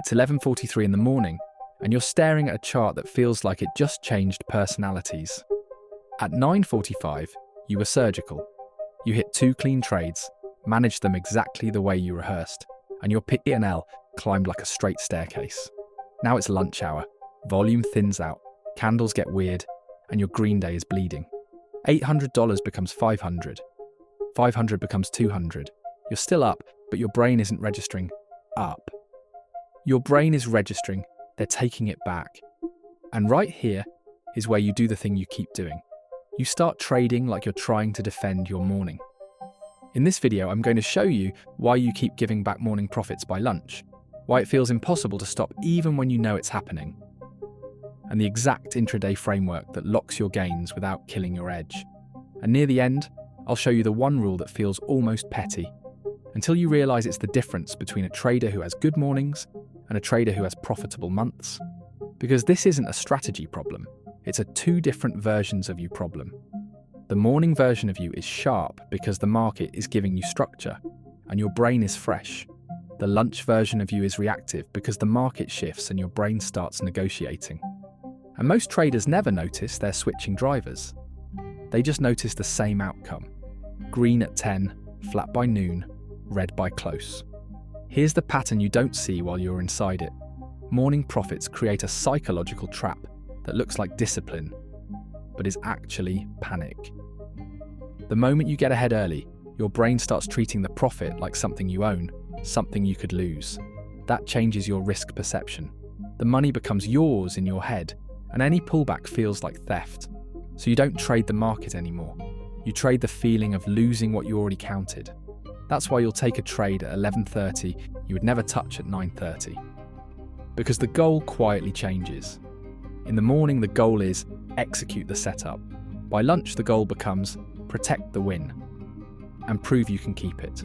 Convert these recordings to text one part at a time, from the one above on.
It's 11:43 in the morning, and you're staring at a chart that feels like it just changed personalities. At 9:45, you were surgical. You hit 2 clean trades, managed them exactly the way you rehearsed, and your P&L climbed like a straight staircase. Now it's lunch hour, volume thins out, candles get weird, and your green day is bleeding. $800 becomes $500. $500 becomes $200. You're still up, but your brain isn't registering up. Your brain is registering, they're taking it back. And right here is where you do the thing you keep doing. You start trading like you're trying to defend your morning. In this video, I'm going to show you why you keep giving back morning profits by lunch, why it feels impossible to stop even when you know it's happening, and the exact intraday framework that locks your gains without killing your edge. And near the end, I'll show you the one rule that feels almost petty, until you realize it's the difference between a trader who has good mornings and a trader who has profitable months. Because this isn't a strategy problem, it's a 2 different versions of you problem. The morning version of you is sharp because the market is giving you structure and your brain is fresh. The lunch version of you is reactive because the market shifts and your brain starts negotiating. And most traders never notice they're switching drivers. They just notice the same outcome. Green at 10, flat by noon, red by close. Here's the pattern you don't see while you're inside it. Morning profits create a psychological trap that looks like discipline, but is actually panic. The moment you get ahead early, your brain starts treating the profit like something you own, something you could lose. That changes your risk perception. The money becomes yours in your head, and any pullback feels like theft. So you don't trade the market anymore. You trade the feeling of losing what you already counted. That's why you'll take a trade at 11:30 you would never touch at 9:30. Because the goal quietly changes. In the morning, the goal is execute the setup. By lunch, the goal becomes protect the win and prove you can keep it.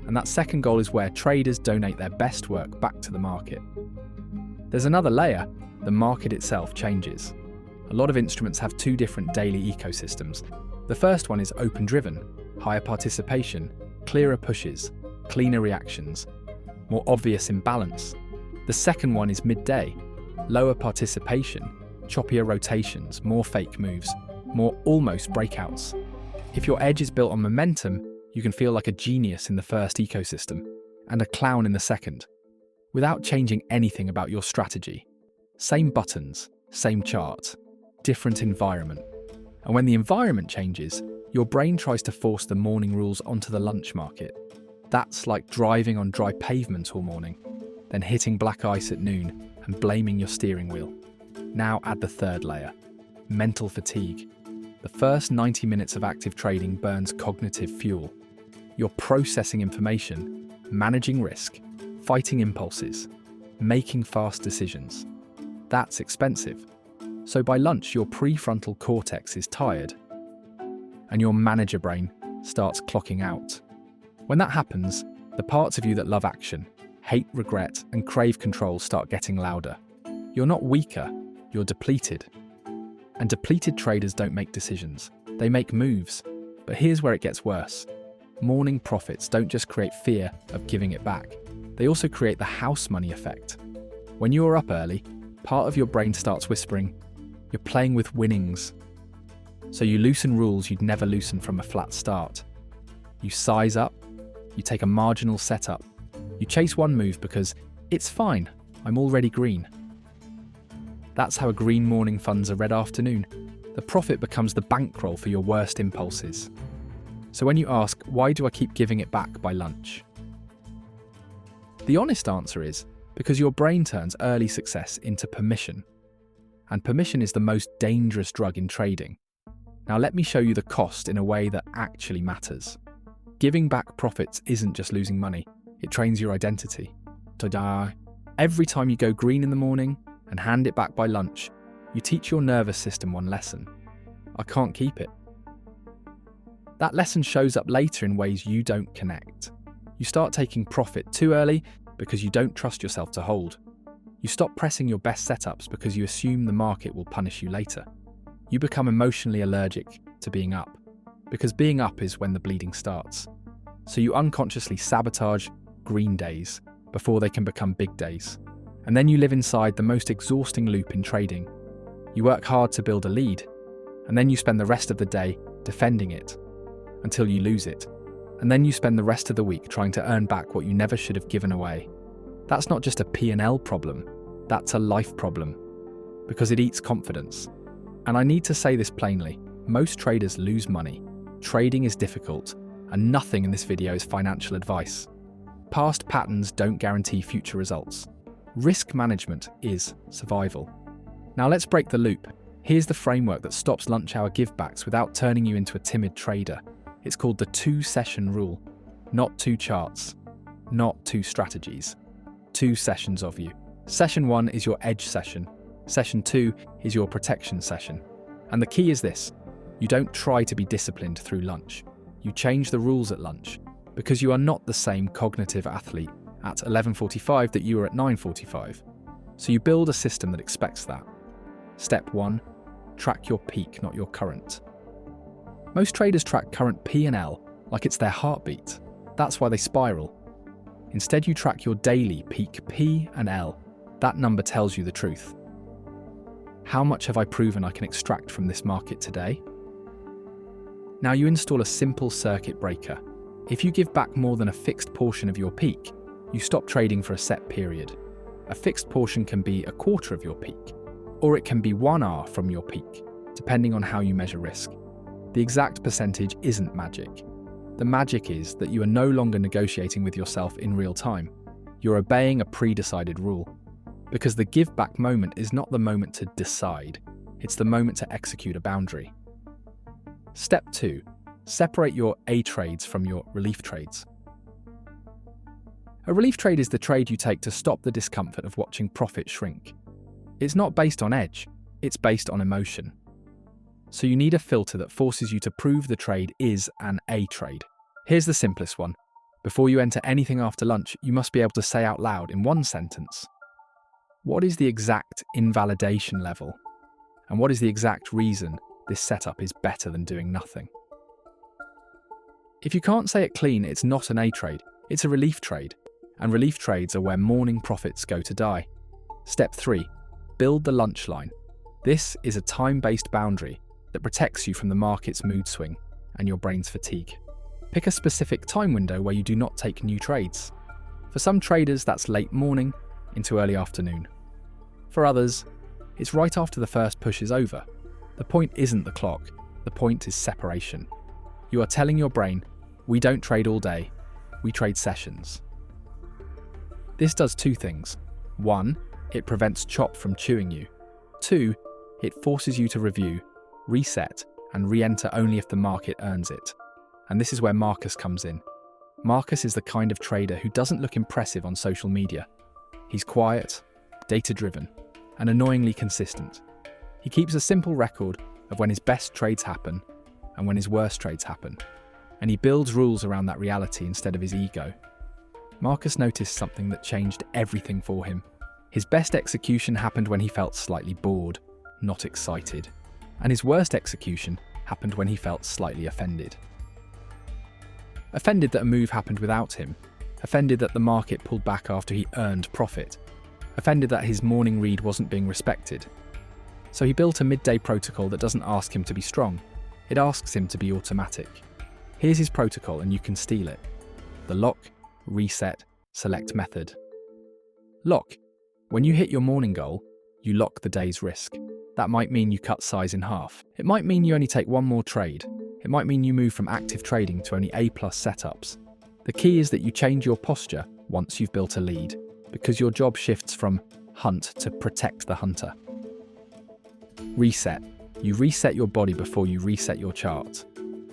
And that second goal is where traders donate their best work back to the market. There's another layer. The market itself changes. A lot of instruments have 2 different daily ecosystems. The first one is open-driven, higher participation, clearer pushes, cleaner reactions, more obvious imbalance. The second one is midday, lower participation, choppier rotations, more fake moves, more almost breakouts. If your edge is built on momentum, you can feel like a genius in the first ecosystem and a clown in the second, without changing anything about your strategy. Same buttons, same chart, different environment. And when the environment changes, your brain tries to force the morning rules onto the lunch market. That's like driving on dry pavement all morning, then hitting black ice at noon and blaming your steering wheel. Now add the third layer, mental fatigue. The first 90 minutes of active trading burns cognitive fuel. You're processing information, managing risk, fighting impulses, making fast decisions. That's expensive. So by lunch, your prefrontal cortex is tired, and your manager brain starts clocking out. When that happens, the parts of you that love action, hate regret, and crave control start getting louder. You're not weaker, you're depleted. And depleted traders don't make decisions, they make moves. But here's where it gets worse. Morning profits don't just create fear of giving it back, they also create the house money effect. When you're up early, part of your brain starts whispering, you're playing with winnings. So you loosen rules you'd never loosen from a flat start. You size up, you take a marginal setup, you chase one move because it's fine, I'm already green. That's how a green morning funds a red afternoon. The profit becomes the bankroll for your worst impulses. So when you ask, why do I keep giving it back by lunch? The honest answer is, because your brain turns early success into permission. And permission is the most dangerous drug in trading. Now let me show you the cost in a way that actually matters. Giving back profits isn't just losing money, it trains your identity. Ta-da! Every time you go green in the morning and hand it back by lunch, you teach your nervous system one lesson. I can't keep it. That lesson shows up later in ways you don't connect. You start taking profit too early because you don't trust yourself to hold. You stop pressing your best setups because you assume the market will punish you later. You become emotionally allergic to being up, because being up is when the bleeding starts. So you unconsciously sabotage green days before they can become big days. And then you live inside the most exhausting loop in trading. You work hard to build a lead, and then you spend the rest of the day defending it until you lose it. And then you spend the rest of the week trying to earn back what you never should have given away. That's not just a P&L problem, that's a life problem, because it eats confidence. And I need to say this plainly, most traders lose money. Trading is difficult, and nothing in this video is financial advice. Past patterns don't guarantee future results. Risk management is survival. Now let's break the loop. Here's the framework that stops lunch hour givebacks without turning you into a timid trader. It's called the 2-session rule. Not 2 charts, not 2 strategies. 2 sessions of you. Session 1 is your edge session. Session 2 is your protection session. And the key is this: you don't try to be disciplined through lunch. You change the rules at lunch, because you are not the same cognitive athlete at 11:45 that you were at 9:45. So you build a system that expects that. Step 1, track your peak, not your current. Most traders track current P&L like it's their heartbeat. That's why they spiral. Instead, you track your daily peak P&L. That number tells you the truth. How much have I proven I can extract from this market today? Now you install a simple circuit breaker. If you give back more than a fixed portion of your peak, you stop trading for a set period. A fixed portion can be a quarter of your peak, or it can be 1 hour from your peak, depending on how you measure risk. The exact percentage isn't magic. The magic is that you are no longer negotiating with yourself in real time. You're obeying a pre-decided rule. Because the give-back moment is not the moment to decide, it's the moment to execute a boundary. Step 2. Separate your A trades from your relief trades. A relief trade is the trade you take to stop the discomfort of watching profit shrink. It's not based on edge, it's based on emotion. So you need a filter that forces you to prove the trade is an A trade. Here's the simplest one. Before you enter anything after lunch, you must be able to say out loud in 1 sentence, what is the exact invalidation level? And what is the exact reason this setup is better than doing nothing? If you can't say it clean, it's not an A trade, it's a relief trade. And relief trades are where morning profits go to die. Step 3. Build the lunch line. This is a time-based boundary that protects you from the market's mood swing and your brain's fatigue. Pick a specific time window where you do not take new trades. For some traders, that's late morning into early afternoon. For others, it's right after the first push is over. The point isn't the clock, the point is separation. You are telling your brain, we don't trade all day, we trade sessions. This does 2 things. 1, it prevents chop from chewing you. 2, it forces you to review, reset, and re-enter only if the market earns it. And this is where Marcus comes in. Marcus is the kind of trader who doesn't look impressive on social media. He's quiet, data-driven, and annoyingly consistent. He keeps a simple record of when his best trades happen and when his worst trades happen. And he builds rules around that reality instead of his ego. Marcus noticed something that changed everything for him. His best execution happened when he felt slightly bored, not excited. And his worst execution happened when he felt slightly offended. Offended that a move happened without him. Offended that the market pulled back after he earned profit. Offended that his morning read wasn't being respected. So he built a midday protocol that doesn't ask him to be strong. It asks him to be automatic. Here's his protocol and you can steal it. The lock, reset, select method. Lock. When you hit your morning goal, you lock the day's risk. That might mean you cut size in half. It might mean you only take 1 more trade. It might mean you move from active trading to only A+ setups. The key is that you change your posture once you've built a lead, because your job shifts from hunt to protect the hunter. Reset. You reset your body before you reset your chart.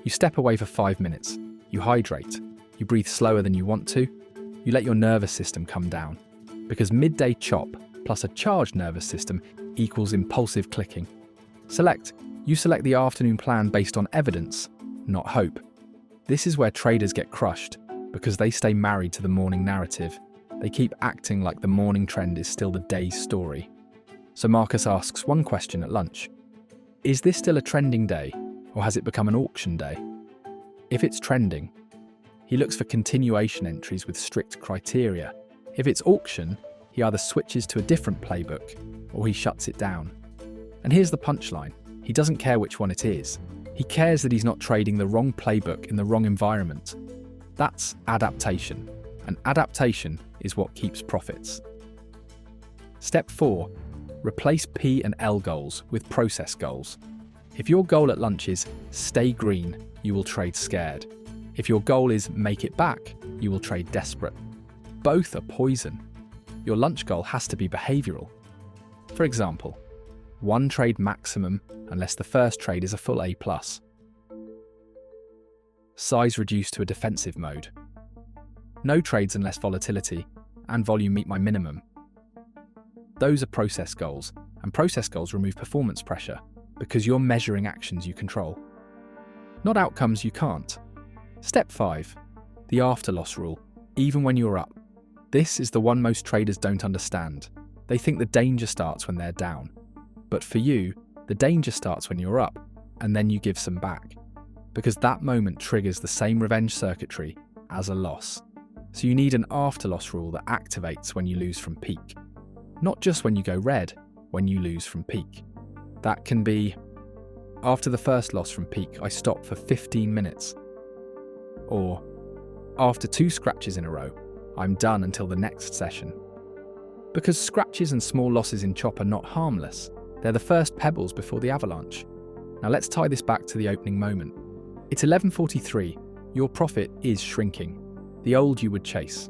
You step away for 5 minutes. You hydrate. You breathe slower than you want to. You let your nervous system come down. Because midday chop plus a charged nervous system equals impulsive clicking. You select the afternoon plan based on evidence, not hope. This is where traders get crushed, because they stay married to the morning narrative. They keep acting like the morning trend is still the day's story. So Marcus asks 1 question at lunch. Is this still a trending day, or has it become an auction day? If it's trending, he looks for continuation entries with strict criteria. If it's auction, He either switches to a different playbook or he shuts it down. And here's the punchline. He doesn't care which one it is. He cares that he's not trading the wrong playbook in the wrong environment. That's adaptation. And adaptation is what keeps profits. Step 4. Replace P&L goals with process goals. If your goal at lunch is stay green, you will trade scared. If your goal is make it back, you will trade desperate. Both are poison. Your lunch goal has to be behavioral. For example, 1 trade maximum unless the first trade is a full A+. Size reduced to a defensive mode. No trades unless volatility and volume meet my minimum. Those are process goals, and process goals remove performance pressure because you're measuring actions you control, not outcomes you can't. Step 5. The after loss rule, even when you're up. This is the one most traders don't understand. They think the danger starts when they're down. But for you, the danger starts when you're up, and then you give some back. Because that moment triggers the same revenge circuitry as a loss. So you need an after loss rule that activates when you lose from peak. Not just when you go red, when you lose from peak. That can be, after the first loss from peak, I stop for 15 minutes. Or, after 2 scratches in a row, I'm done until the next session. Because scratches and small losses in chop are not harmless. They're the first pebbles before the avalanche. Now let's tie this back to the opening moment. It's 11:43. Your profit is shrinking. The old you would chase.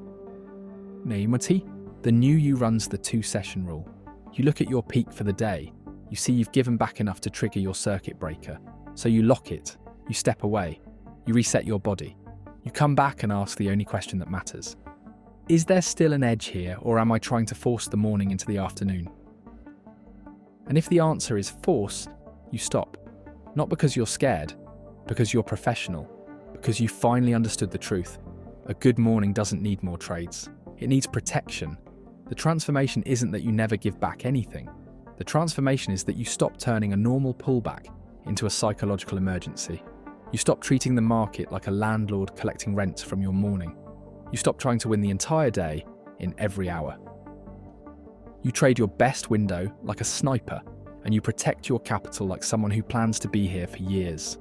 Naimati, the new you runs the 2-session rule. You look at your peak for the day. You see you've given back enough to trigger your circuit breaker. So you lock it. You step away. You reset your body. You come back and ask the only question that matters. Is there still an edge here, or am I trying to force the morning into the afternoon? And if the answer is force, you stop. Not because you're scared, because you're professional, because you finally understood the truth. A good morning doesn't need more trades. It needs protection. The transformation isn't that you never give back anything. The transformation is that you stop turning a normal pullback into a psychological emergency. You stop treating the market like a landlord collecting rent from your morning. You stop trying to win the entire day in every hour. You trade your best window like a sniper, and you protect your capital like someone who plans to be here for years.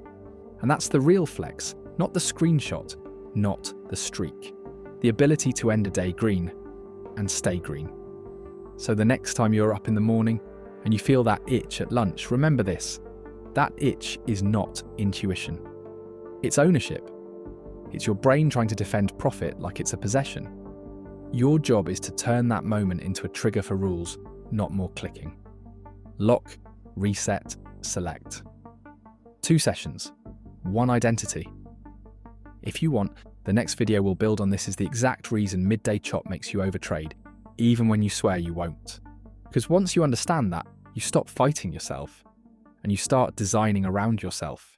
And that's the real flex, not the screenshot, not the streak. The ability to end a day green and stay green. So the next time you're up in the morning and you feel that itch at lunch, remember this. That itch is not intuition. It's ownership. It's your brain trying to defend profit like it's a possession. Your job is to turn that moment into a trigger for rules, not more clicking. Lock, reset, select. 2 sessions, 1 identity. If you want, the next video will build on this is the exact reason midday chop makes you overtrade, even when you swear you won't. Because once you understand that, you stop fighting yourself, and you start designing around yourself.